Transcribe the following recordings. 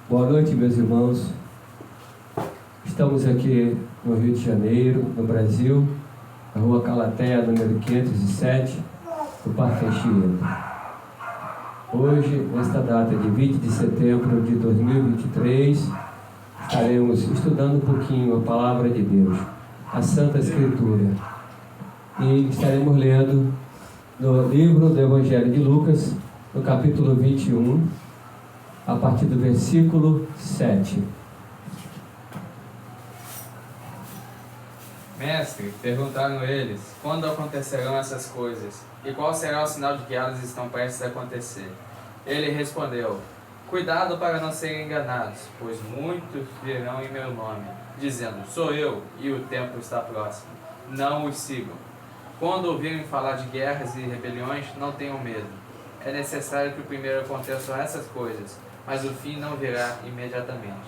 Boa noite, meus irmãos. Estamos aqui no Rio de Janeiro, no Brasil, na Rua Calateia, número 507, do Parque Anchieta. Hoje, nesta data de 20 de setembro de 2023, estaremos estudando um pouquinho a Palavra de Deus, a Santa Escritura. E estaremos lendo no livro do Evangelho de Lucas, no capítulo 21, a partir do versículo 7. Mestre, perguntaram eles, quando acontecerão essas coisas? E qual será o sinal de que elas estão prestes a acontecer? Ele respondeu, cuidado para não serem enganados, pois muitos virão em meu nome, dizendo, sou eu, e o tempo está próximo. Não os sigam. Quando ouvirem falar de guerras e rebeliões, não tenham medo. É necessário que primeiro aconteçam essas coisas, mas o fim não virá imediatamente.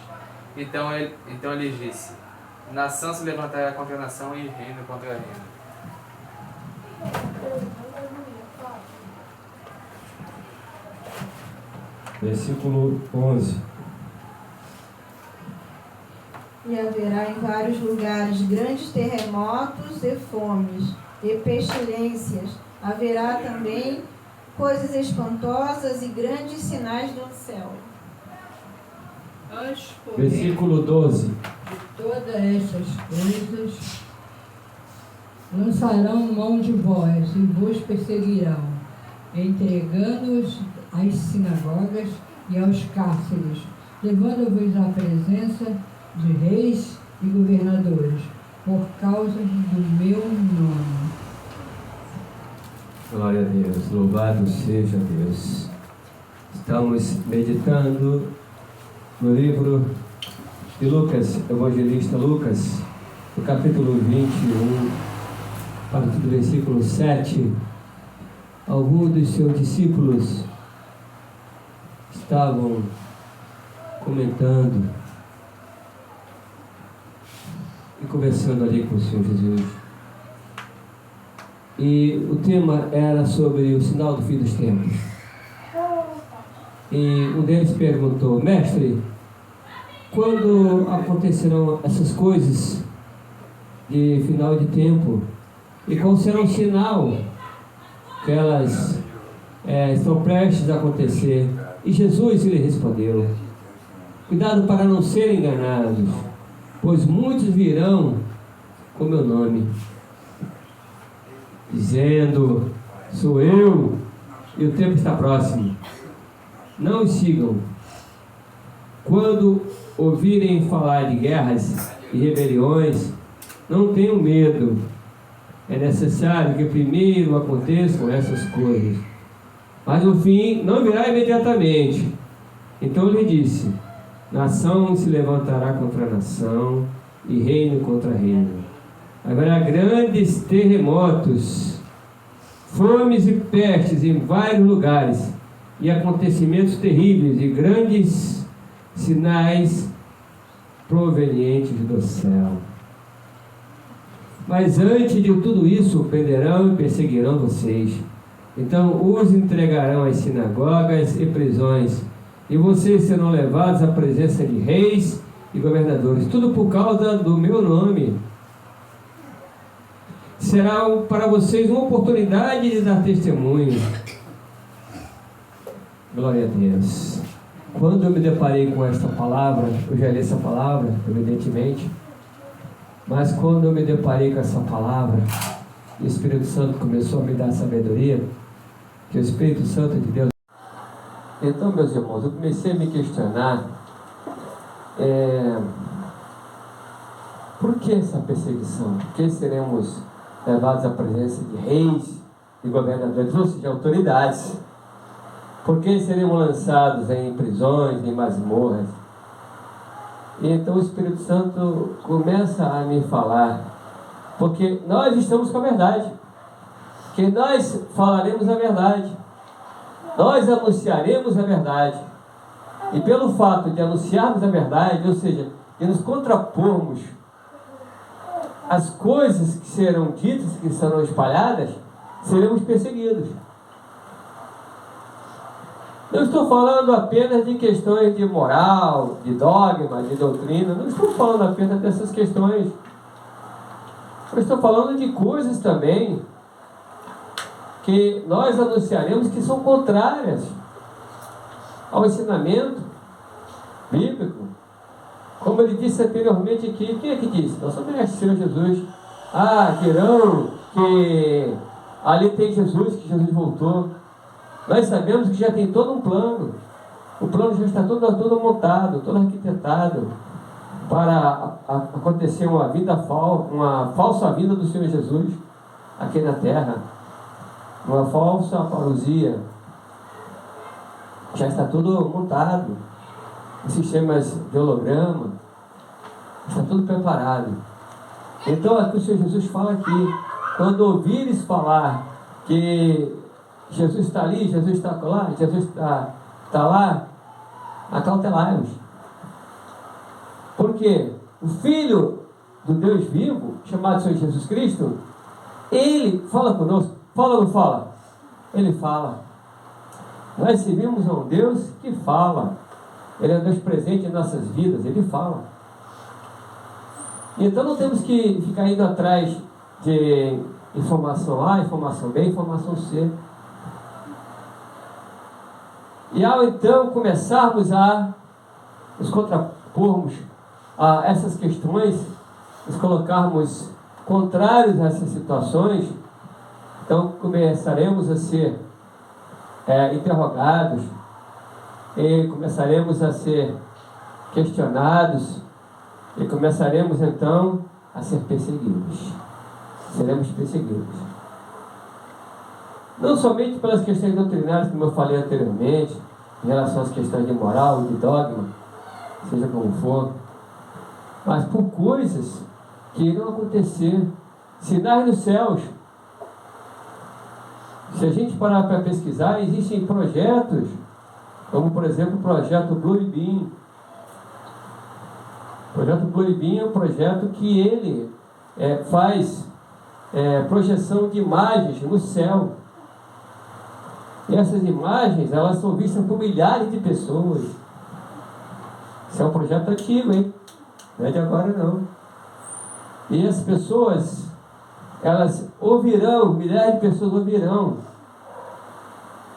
Então ele disse, nação se levantará contra nação e reino contra reino. Versículo 11. E haverá em vários lugares grandes terremotos e fomes, e pestilências. Haverá também coisas espantosas e grandes sinais do céu. Antes, porém, Versículo 12. de todas essas coisas, lançarão mão de vós e vos perseguirão, entregando-os às sinagogas e aos cárceres, levando-vos à presença de reis e governadores, por causa do meu nome. Glória a Deus, louvado seja Deus. Estamos meditando no livro de Lucas, evangelista Lucas, no capítulo 21, a partir do versículo 7. Alguns dos seus discípulos estavam comentando e conversando ali com o Senhor Jesus. E o tema era sobre o sinal do fim dos tempos. E um deles perguntou, mestre, quando acontecerão essas coisas de final de tempo? E qual será o sinal que elas estão prestes a acontecer? E Jesus lhe respondeu, cuidado para não serem enganados, pois muitos virão com meu nome, dizendo, sou eu, e o tempo está próximo. Não os sigam. Quando ouvirem falar de guerras e rebeliões, não tenham medo. É necessário que primeiro aconteçam essas coisas, mas o fim não virá imediatamente. Então ele disse, nação se levantará contra nação e reino contra reino. Haverá grandes terremotos, fomes e pestes em vários lugares, e acontecimentos terríveis e grandes sinais provenientes do céu. Mas antes de tudo isso, prenderão e perseguirão vocês. Então os entregarão às sinagogas e prisões, e vocês serão levados à presença de reis e governadores, tudo por causa do meu nome. Será para vocês uma oportunidade de dar testemunho. Glória a Deus. Quando eu me deparei com esta palavra, eu já li essa palavra, evidentemente, mas quando eu me deparei com essa palavra, o Espírito Santo começou a me dar sabedoria, que o Espírito Santo de Deus... Então, meus irmãos, eu comecei a me questionar, por que essa perseguição? Por que seremos levados à presença de reis e governadores, ou seja, autoridades? Por que seremos lançados em prisões, em masmorras? E então o Espírito Santo começa a me falar, porque nós estamos com a verdade, que nós falaremos a verdade, nós anunciaremos a verdade, e pelo fato de anunciarmos a verdade, ou seja, de nos contrapormos às coisas que serão ditas, que serão espalhadas, seremos perseguidos. Não estou falando apenas de questões de moral, de dogma, de doutrina. Não estou falando apenas dessas questões. Eu estou falando de coisas também que nós anunciaremos que são contrárias ao ensinamento bíblico. Como ele disse anteriormente aqui, quem é que disse? Nosso mestre, Senhor Jesus. Dirão que ali tem Jesus, que Jesus voltou. Nós sabemos que já tem todo um plano. O plano já está todo montado, todo arquitetado para acontecer uma falsa vinda do Senhor Jesus aqui na terra. Uma falsa parousia. Já está tudo montado. Os sistemas de holograma. Está tudo preparado. Então, aqui o Senhor Jesus fala aqui, quando ouvires falar que Jesus está ali, Jesus está lá, Jesus está lá, acautelai-vos. Porque o Filho do Deus vivo, chamado Senhor Jesus Cristo, Ele fala conosco. Fala ou não fala? Ele fala. Nós servimos a um Deus que fala. Ele é um Deus presente em nossas vidas, Ele fala. Então não temos que ficar indo atrás de informação A, informação B, informação C. E ao então começarmos a nos contrapormos a essas questões, nos colocarmos contrários a essas situações, então começaremos a ser interrogados, e começaremos a ser questionados, e começaremos então a ser perseguidos. Seremos perseguidos. Não somente pelas questões doutrinárias, como eu falei anteriormente, em relação às questões de moral, de dogma, seja como for, mas por coisas que irão acontecer, sinais nos céus. Se a gente parar para pesquisar, existem projetos, como por exemplo o projeto Blue Beam. O projeto Blue Beam é um projeto que ele faz projeção de imagens no céu. E essas imagens, elas são vistas por milhares de pessoas. Isso é um projeto antigo, hein? Não é de agora, não. E as pessoas, elas ouvirão, milhares de pessoas ouvirão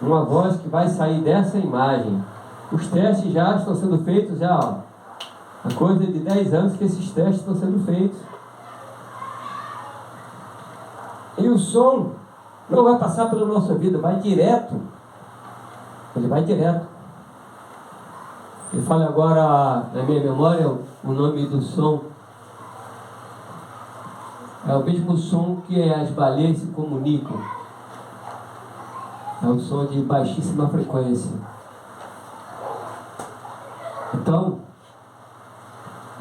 uma voz que vai sair dessa imagem. Os testes já estão sendo feitos, a coisa de 10 anos que esses testes estão sendo feitos. E o som não vai passar pela nossa vida, vai direto. Ele vai direto. E fala agora, na minha memória, o nome do som. É o mesmo som que as baleias se comunicam. É um som de baixíssima frequência. Então,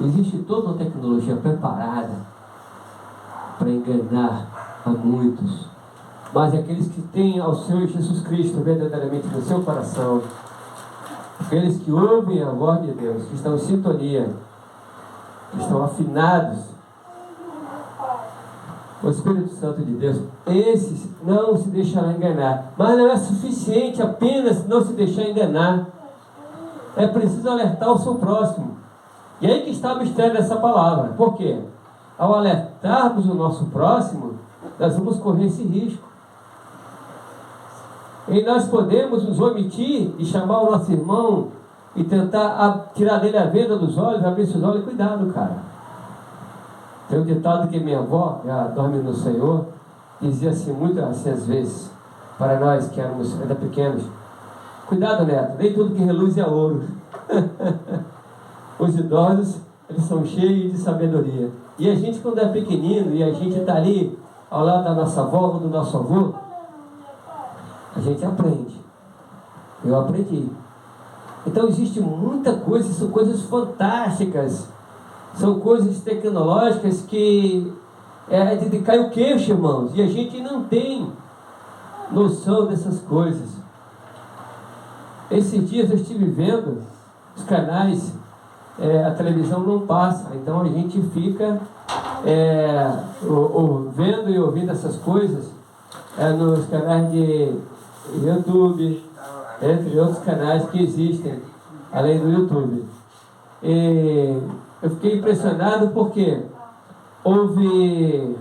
existe toda uma tecnologia preparada para enganar a muitos. Mas aqueles que têm ao Senhor Jesus Cristo verdadeiramente no seu coração, aqueles que ouvem a voz de Deus, que estão em sintonia, que estão afinados com o Espírito Santo de Deus, esses não se deixarão enganar. Mas não é suficiente apenas não se deixar enganar. É preciso alertar o seu próximo. E aí que está o mistério dessa palavra. Por quê? Ao alertarmos o nosso próximo, nós vamos correr esse risco. E nós podemos nos omitir e chamar o nosso irmão e tentar tirar dele a venda dos olhos, abrir seus olhos. Cuidado, cara. Tem um ditado que minha avó, já dorme no Senhor, dizia assim, muito assim às vezes, para nós que éramos ainda pequenos: cuidado, neto, nem tudo que reluz é ouro. Os idosos, eles são cheios de sabedoria. E a gente, quando é pequenino e a gente está ali ao lado da nossa avó ou do nosso avô, a gente aprende. Eu aprendi. Então existe muita coisa, são coisas fantásticas, são coisas tecnológicas que de cair o queixo, irmãos, e a gente não tem noção dessas coisas. Esses dias eu estive vendo os canais, a televisão não passa, então a gente fica vendo e ouvindo essas coisas nos canais de YouTube, entre outros canais que existem, além do YouTube. E eu fiquei impressionado porque houve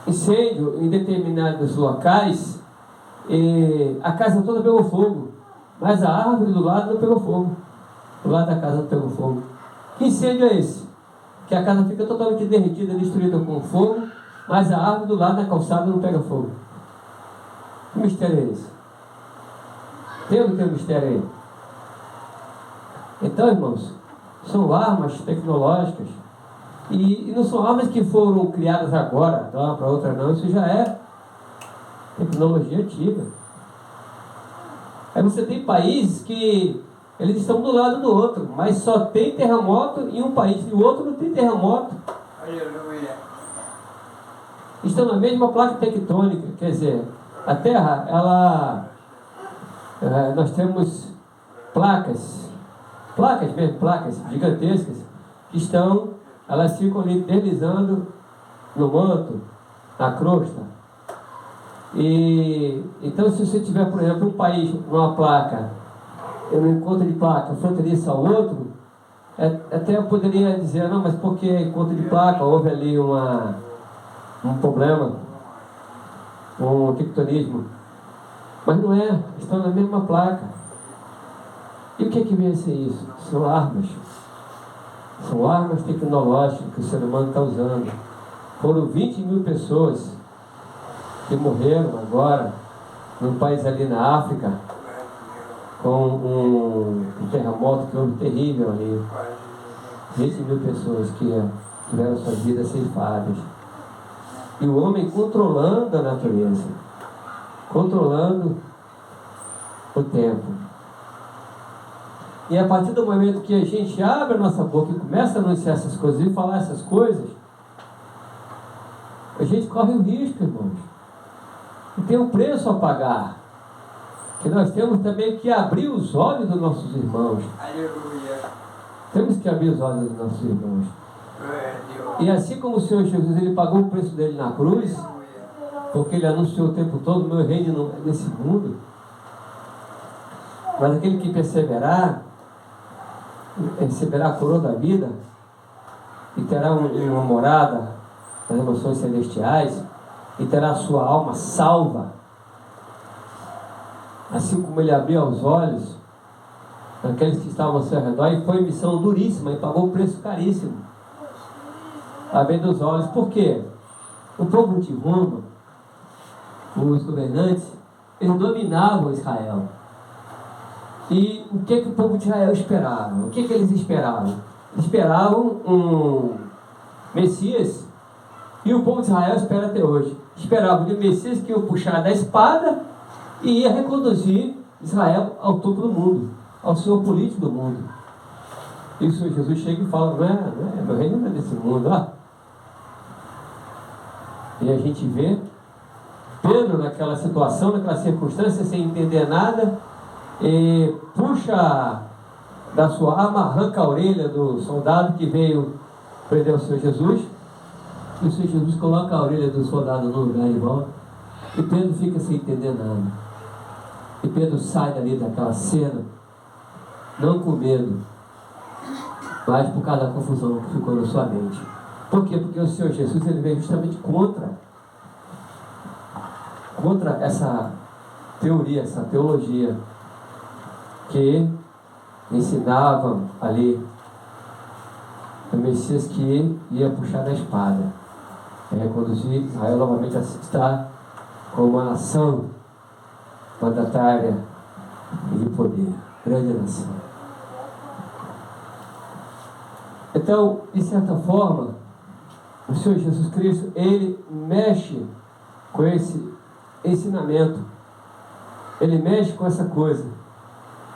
incêndio em determinados locais e a casa toda pegou fogo, mas a árvore do lado não pegou fogo. Do lado da casa não pegou fogo. Que incêndio é esse? Que a casa fica totalmente derretida, destruída com fogo, mas a árvore do lado da calçada não pega fogo. Que mistério é esse? Tem ou não tem mistério aí? Então, irmãos, são armas tecnológicas e não são armas que foram criadas agora, de uma para outra não, isso já é tecnologia antiga. Aí você tem países que eles estão do lado do outro, mas só tem terremoto em um país e o outro não tem terremoto. Aleluia. Estão na mesma placa tectônica, quer dizer, a Terra, nós temos placas gigantescas que elas ficam ali deslizando no manto, na crosta. E então, se você tiver, por exemplo, um país numa placa, no encontro de placa fronteiriça ao outro, até eu poderia dizer, não, mas porque encontro de placa houve ali um problema, um tectonismo. Mas não é, estão na mesma placa. E o que vem a ser isso? São armas. São armas tecnológicas que o ser humano está usando. Foram 20 mil pessoas que morreram agora num país ali na África com um terremoto que houve terrível ali. 20 mil pessoas que tiveram suas vidas ceifadas. E o homem controlando a natureza, controlando o tempo. E a partir do momento que a gente abre a nossa boca e começa a anunciar essas coisas e falar essas coisas, a gente corre o risco, irmãos. E tem um preço a pagar. Que nós temos também que abrir os olhos dos nossos irmãos. Aleluia. Temos que abrir os olhos dos nossos irmãos. Glória E assim como o Senhor Jesus, ele pagou o preço dele na cruz, porque ele anunciou o tempo todo, meu reino nesse mundo. Mas aquele que perseverar, receberá a coroa da vida e terá uma morada nas emoções celestiais e terá a sua alma salva. Assim como ele abriu os olhos daqueles que estavam ao seu redor, e foi missão duríssima e pagou um preço caríssimo. Abrindo os olhos. Por quê? O povo de Roma, os governantes, eles dominavam Israel. E o que o povo de Israel esperava? O que eles esperavam? Eles esperavam um Messias, e o povo de Israel espera até hoje. Esperavam um Messias que ia puxar da espada e ia reconduzir Israel ao topo do mundo, ao senhor político do mundo. E o Senhor Jesus chega e fala, meu reino não é desse mundo, ó. E a gente vê Pedro naquela situação, naquela circunstância, sem entender nada, e puxa da sua arma, arranca a orelha do soldado que veio prender o Senhor Jesus, e o Senhor Jesus coloca a orelha do soldado no lugar de volta, e Pedro fica sem entender nada. E Pedro sai dali daquela cena, não com medo, mas por causa da confusão que ficou na sua mente. Por quê? Porque o Senhor Jesus, ele veio justamente contra essa teoria, essa teologia que ensinava ali o Messias que ia puxar da espada, reconduzir Israel novamente a estar como uma nação mandatária e de poder, grande nação. Então, de certa forma, o Senhor Jesus Cristo, ele mexe com esse ensinamento, ele mexe com essa coisa,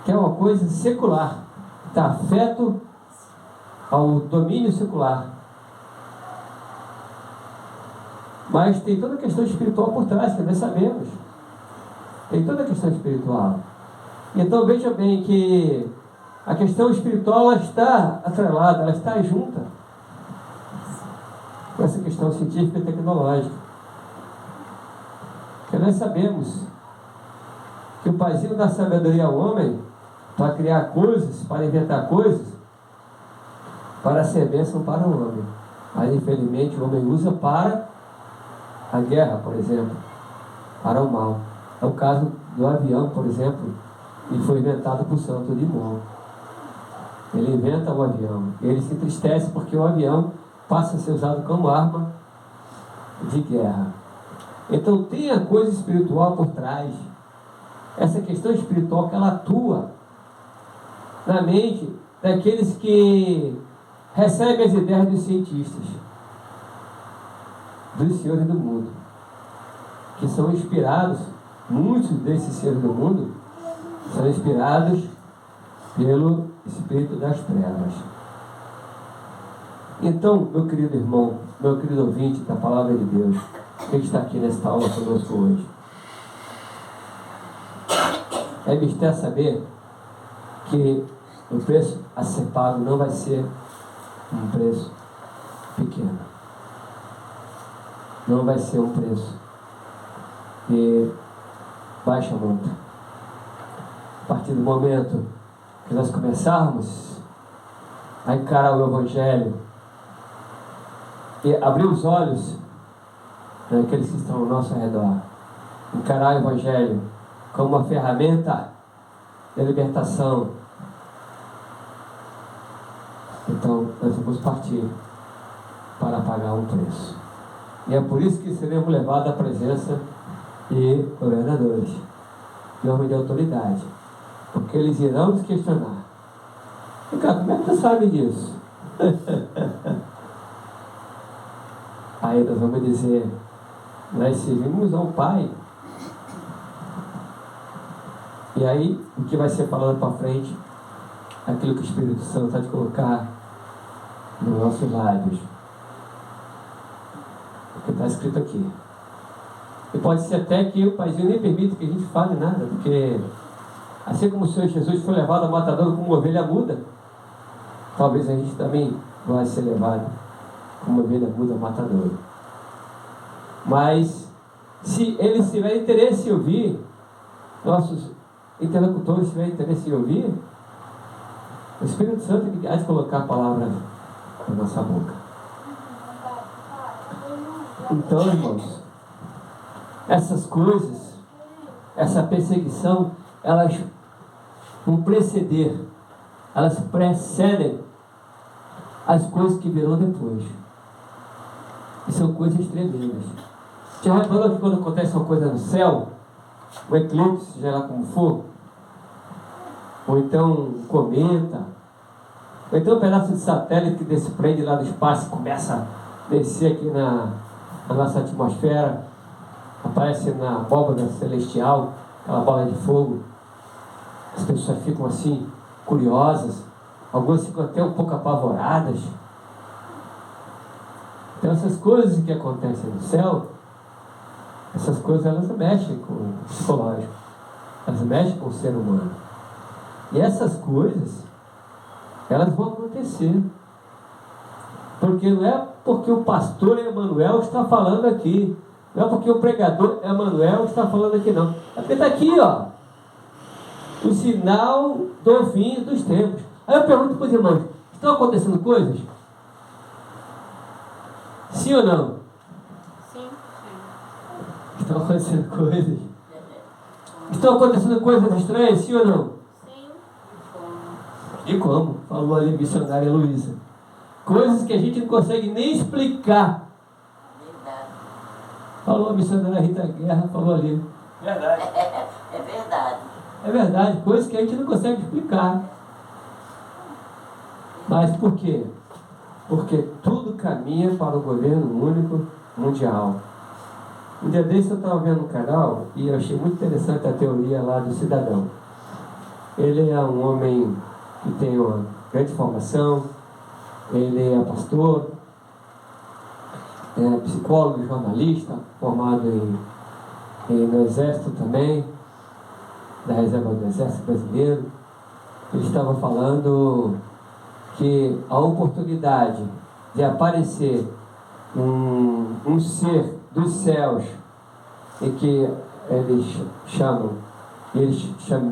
que é uma coisa secular, está afeto ao domínio secular. Mas tem toda a questão espiritual por trás, que nós sabemos. Tem toda a questão espiritual. Então veja bem que a questão espiritual, ela está atrelada, ela está junta com essa questão científica e tecnológica. Porque nós sabemos que o paizinho dá sabedoria ao homem para criar coisas, para inventar coisas, para ser bênção para o homem. Aí, infelizmente, o homem usa para a guerra, por exemplo, para o mal. É o caso do avião, por exemplo, que foi inventado por Santo Dumont. Ele inventa o avião. Ele se entristece porque o avião passa a ser usado como arma de guerra. Então tem a coisa espiritual por trás. Essa questão espiritual que ela atua na mente daqueles que recebem as ideias dos cientistas, dos senhores do mundo, que são inspirados, muitos desses senhores do mundo são inspirados pelo espírito das trevas. Então, meu querido irmão, meu querido ouvinte da Palavra de Deus, que está aqui nesta aula conosco hoje, é mistério saber que o preço a ser pago não vai ser um preço pequeno. Não vai ser um preço que baixa a monta. A partir do momento que nós começarmos a encarar o Evangelho e abrir os olhos daqueles que estão ao nosso redor, encarar o Evangelho como uma ferramenta de libertação, então nós vamos partir para pagar um preço. E é por isso que seremos levados à presença de governadores, de homens de autoridade, porque eles irão nos questionar. E cara, como é que tu sabe disso? Aí nós vamos dizer, nós servimos ao Pai. E aí, o que vai ser falado para frente, aquilo que o Espírito Santo está de colocar nos nossos lábios, o que está escrito aqui. E pode ser até que o Paizinho nem permita que a gente fale nada, porque assim como o Senhor Jesus foi levado ao matador como uma ovelha muda, talvez a gente também vai ser levado como uma ovelha muda ao matador. Mas se eles tiverem interesse em ouvir, nossos interlocutores tiverem interesse em ouvir, o Espírito Santo há de colocar a palavra na nossa boca. Então, irmãos, essas coisas, essa perseguição, elas vão preceder, elas precedem as coisas que virão depois. E são coisas tremendas. Já reparou que quando acontece uma coisa no céu, um eclipse, seja lá como for, ou então um cometa, ou então um pedaço de satélite que desprende lá do espaço e começa a descer aqui na nossa atmosfera, aparece na abóbora celestial, aquela bola de fogo, as pessoas ficam assim, curiosas, algumas ficam até um pouco apavoradas. Então essas coisas que acontecem no céu, essas coisas elas mexem com o psicológico, elas mexem com o ser humano. E essas coisas, elas vão acontecer. Porque não é porque o pastor Emanuel está falando aqui, não é porque o pregador Emanuel está falando aqui, não. É porque está aqui, ó, o sinal do fim dos tempos. Aí eu pergunto para os irmãos, estão acontecendo coisas? Sim ou não? Sim. Estão acontecendo coisas? Estão acontecendo coisas estranhas, sim ou não? Sim. E como? Falou ali a missionária Luísa. Coisas que a gente não consegue nem explicar. Verdade. Falou a missionária Rita Guerra, falou ali. Verdade. É verdade. É verdade, coisas que a gente não consegue explicar. Mas por quê? Porque tudo caminha para o governo único mundial. Um dia desse eu estava vendo um canal e eu achei muito interessante a teoria lá do cidadão. Ele é um homem que tem uma grande formação, ele é pastor, é psicólogo, jornalista, formado no Exército também, da Reserva do Exército Brasileiro. Ele estava falando que a oportunidade de aparecer um ser dos céus, e que eles chamam ele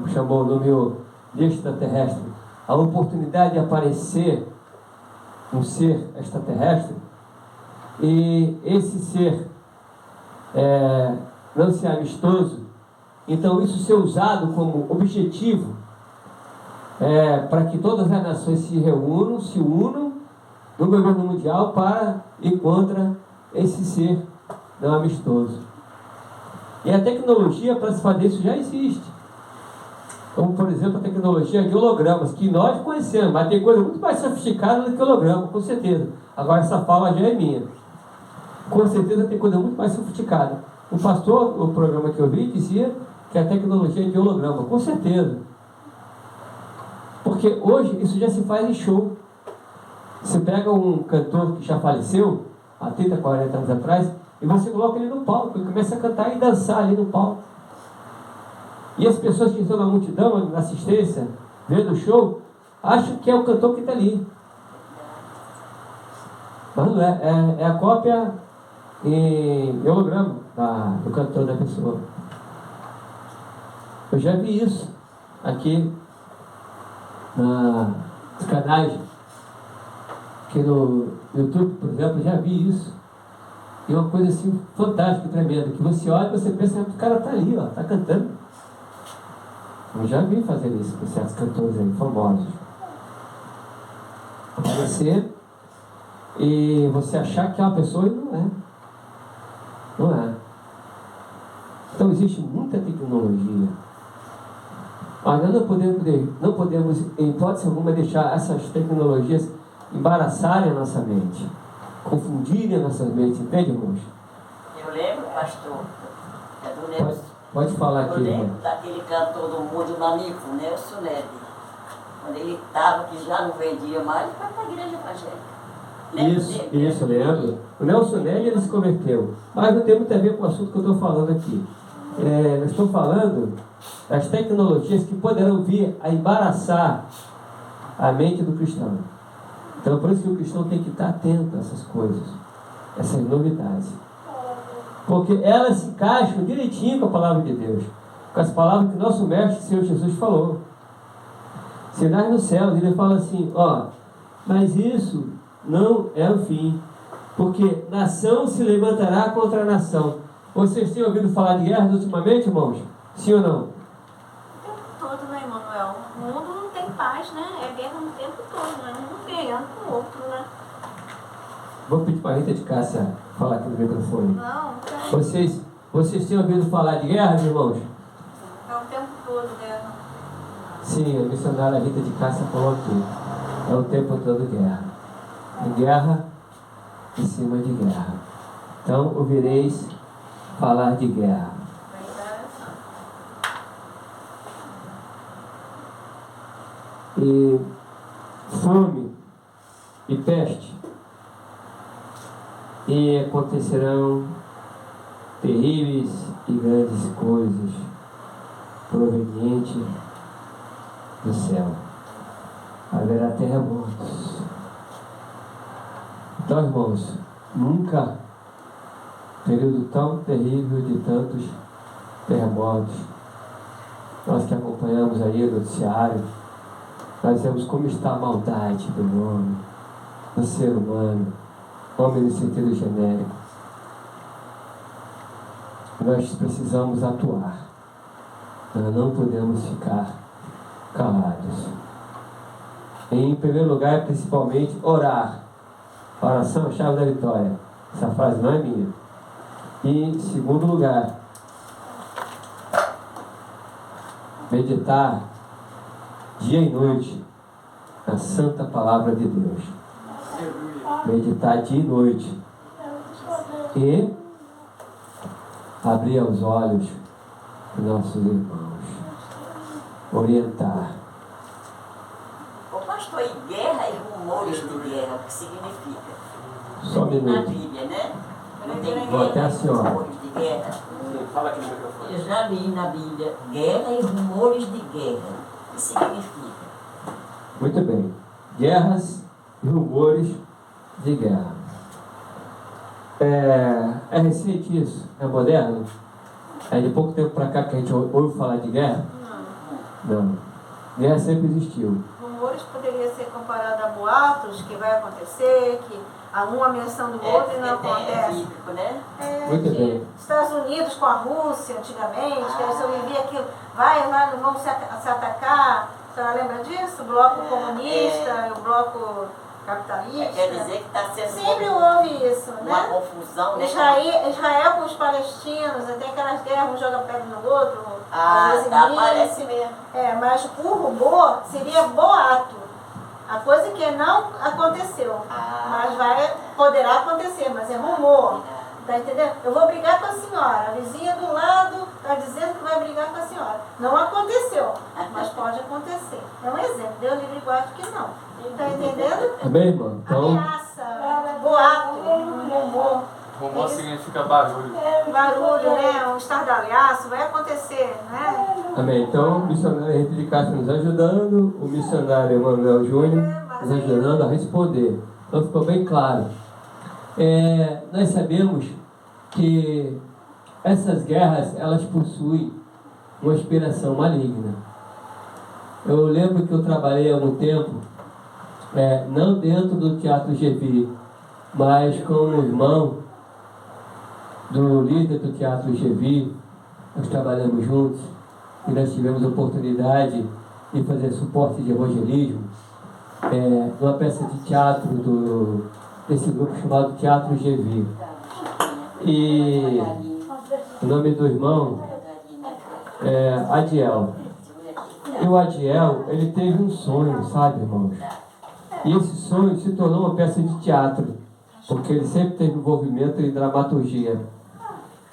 chamou o nome de extraterrestre, a oportunidade de aparecer um ser extraterrestre, e esse ser não ser amistoso, então isso ser usado como objetivo para que todas as nações se unam no governo mundial para ir contra esse ser não amistoso. E a tecnologia para se fazer isso já existe. Como, por exemplo, a tecnologia de hologramas, que nós conhecemos, mas tem coisa muito mais sofisticada do que holograma, com certeza. Agora, essa fala já é minha. Com certeza tem coisa muito mais sofisticada. O pastor, no programa que eu vi, dizia que a tecnologia é de holograma, com certeza. Porque hoje isso já se faz em show. Você pega um cantor que já faleceu, há 30, 40 anos atrás, e você coloca ele no palco, e começa a cantar e dançar ali no palco. E as pessoas que estão na multidão, na assistência, vendo o show, acham que é o cantor que está ali. Mas não é a cópia em holograma do cantor da pessoa. Eu já vi isso aqui nos canais, aqui no YouTube, por exemplo, eu já vi isso. E é uma coisa assim fantástica, tremenda, que você olha e você pensa que o cara está ali, está cantando. Eu já vi fazer isso com certos cantores aí, famosos. Aparecer e você achar que é uma pessoa e não é. Não é. Então existe muita tecnologia. Mas nós não podemos, em hipótese alguma, deixar essas tecnologias embaraçarem a nossa mente, confundirem a nossa mente, entende, irmãos? Eu lembro, pastor, do Nelson. Pode falar aqui. Eu lembro daquele cantor do mundo Nanico, Nelson Ned. Quando ele estava, que já não vendia mais, ele foi para a igreja evangélica. Isso, lembro. O Nelson Ned, ele se converteu. Mas não tem muito a ver com o assunto que eu estou falando aqui. Eu estou falando das tecnologias que poderão vir a embaraçar a mente do cristão. Então, por isso que o cristão tem que estar atento a essas coisas, essas novidades. Porque elas se encaixam direitinho com a palavra de Deus, com as palavras que nosso mestre, Senhor Jesus, falou. Sinais nos céus, ele fala assim, mas isso não é o fim, porque nação se levantará contra a nação. Vocês têm ouvido falar de guerras ultimamente, irmãos? Sim ou não? O tempo todo, né, Emanuel? O mundo não tem paz, né? É guerra o tempo todo, né? Um guerreando com o outro, né? Vou pedir para a Rita de Cássia falar aqui no microfone. Não tem. Vocês têm ouvido falar de guerras, irmãos? É o tempo todo guerra. Sim, a missionária Rita de Cássia falou aqui. É o tempo todo guerra. E guerra em cima de guerra. Então ouvireis falar de guerra. E fome e peste. E acontecerão terríveis e grandes coisas provenientes do céu. Haverá terremotos. Então, irmãos, nunca período tão terrível de tantos terremotos. Nós que acompanhamos aí o noticiário, nós vemos como está a maldade do homem, do ser humano, homem no sentido genérico. Nós precisamos atuar. Nós não podemos ficar calados. Em primeiro lugar, principalmente, orar. Oração é a chave da vitória. Essa frase não é minha. E em segundo lugar, meditar dia e noite na santa palavra de Deus. Meditar dia e noite. E abrir os olhos dos nossos irmãos. Orientar. Ô pastor, e guerra e rumores de guerra, o que significa? Só um Na minuto. Bíblia, né? Não tem Vou até guerra a e senhora. rumores de guerra. Fala aqui no microfone. Eu já li na Bíblia, guerra e rumores de guerra. O que significa? Muito bem. Guerras e rumores de guerra. É recente isso? É moderno? É de pouco tempo para cá que a gente ouve falar de guerra? Não. Guerra sempre existiu. Rumores poderia ser comparado a boatos que vai acontecer, que há uma menção do outro e não acontece. Bíblico, né? Muito bem. Estados Unidos com a Rússia antigamente, que eles só viviam aquilo, vai, vão se atacar. A senhora lembra disso? O bloco comunista, o bloco capitalista. Quer dizer que está sendo sempre houve isso, uma né? confusão, né? Israel com os palestinos, tem aquelas guerras, um joga pedra no outro. Ah, às vezes tá, inimigos. parece mesmo. Mas o rumor seria boato. A coisa que não aconteceu. Mas poderá acontecer, mas é rumor. Tá entendendo? Eu vou brigar com a senhora. A vizinha do lado está dizendo que vai brigar com a senhora. Não aconteceu, mas pode acontecer. É um exemplo. Deus livre e guarde que não. Tá entendendo? É bem, irmão? Então, Ameaça, boato, rumor. Rumor significa barulho. Barulho, né? Um estardalhaço, vai acontecer, né? amém. Então, o missionário Henrique de Castro nos ajudando, o missionário Emanuel Júnior nos ajudando a responder. Então, ficou bem claro. Nós sabemos que essas guerras, elas possuem uma inspiração maligna. Eu lembro que eu trabalhei há algum tempo, não dentro do Teatro GV, mas com um irmão do líder do Teatro GV. Nós trabalhamos juntos e nós tivemos a oportunidade de fazer suporte de evangelismo numa peça de teatro desse grupo chamado Teatro GV. E o nome do irmão é Adiel. E o Adiel, ele teve um sonho, sabe, irmãos? E esse sonho se tornou uma peça de teatro, porque ele sempre teve envolvimento em dramaturgia.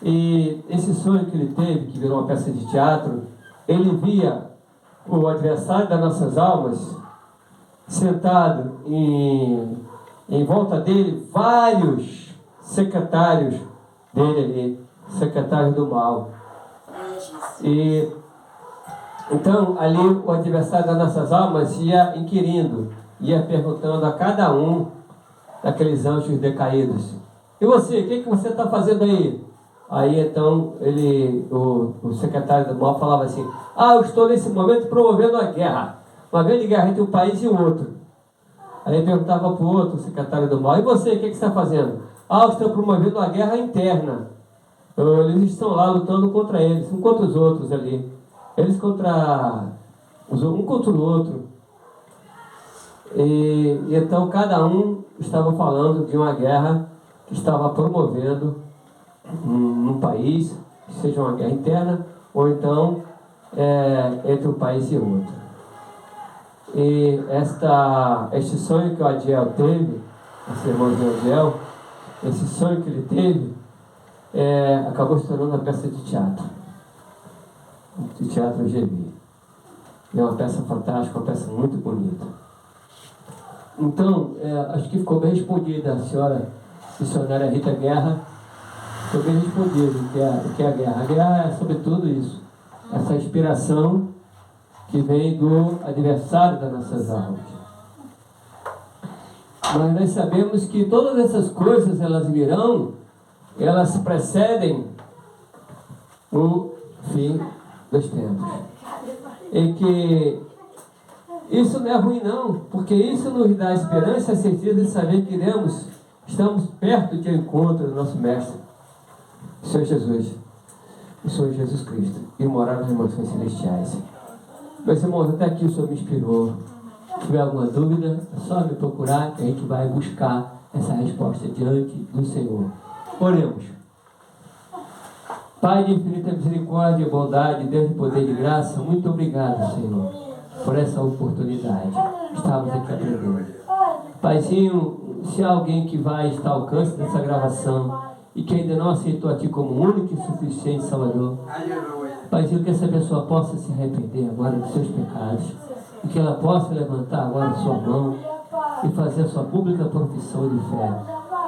E esse sonho que ele teve, que virou uma peça de teatro, ele via o adversário das nossas almas sentado em volta dele, vários secretários dele ali, secretários do mal. E então ali o adversário das nossas almas ia inquirindo, ia perguntando a cada um daqueles anjos decaídos: e você, o que você está fazendo aí? Aí então o secretário do mal falava assim: eu estou nesse momento promovendo uma guerra, uma grande guerra entre um país e o outro. Aí perguntava para o outro, o secretário do mal: e você, o que você está fazendo? Eu estou promovendo uma guerra interna. Eles estão lá lutando contra eles, um contra os outros ali. Eles um contra o outro. E então cada um estava falando de uma guerra que estava promovendo num país, que seja uma guerra interna, ou então entre um país e outro. E este sonho que o Adiel teve, esse irmãozinho Adiel, esse sonho que ele teve, acabou se tornando uma peça de teatro GV. É uma peça fantástica, uma peça muito bonita. Então, acho que ficou bem respondida a senhora missionária Rita Guerra. Ficou bem respondido o que é a guerra. A guerra é sobretudo isso, essa inspiração que vem do adversário das nossas almas. Mas nós sabemos que todas essas coisas, elas precedem o fim dos tempos. E que isso não é ruim não, porque isso nos dá esperança e a certeza de saber que estamos perto de encontro do nosso Mestre, o Senhor Jesus, o Senhor Jesus Cristo, e morar nas mansões celestiais. Meus irmãos, até aqui o Senhor me inspirou. Se tiver alguma dúvida, é só me procurar que a gente vai buscar essa resposta diante do Senhor. Oremos. Pai de infinita misericórdia e bondade, Deus de poder e de graça, muito obrigado, Senhor, por essa oportunidade. Estamos aqui aprendendo. Paizinho, se há alguém que vai estar ao alcance dessa gravação e que ainda não aceitou a Ti como único e suficiente Salvador, Paizinho, que essa pessoa possa se arrepender agora dos seus pecados e que ela possa levantar agora a sua mão e fazer a sua pública profissão de fé.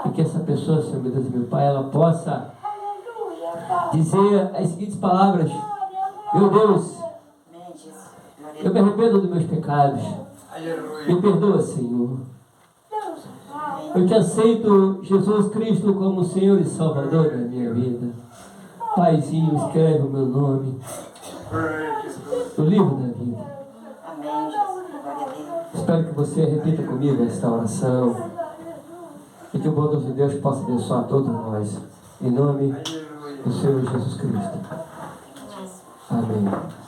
E que essa pessoa, Senhor meu Deus e meu Pai, ela possa dizer as seguintes palavras: meu Deus, eu me arrependo dos meus pecados, me perdoa, Senhor. Eu te aceito, Jesus Cristo, como Senhor e Salvador da minha vida. Paizinho, escreve o meu nome no livro da vida. Amém, Jesus. Glória a Deus. Espero que você repita comigo esta oração e que o bondoso Deus possa abençoar todos nós. Em nome do Senhor Jesus Cristo. Amém.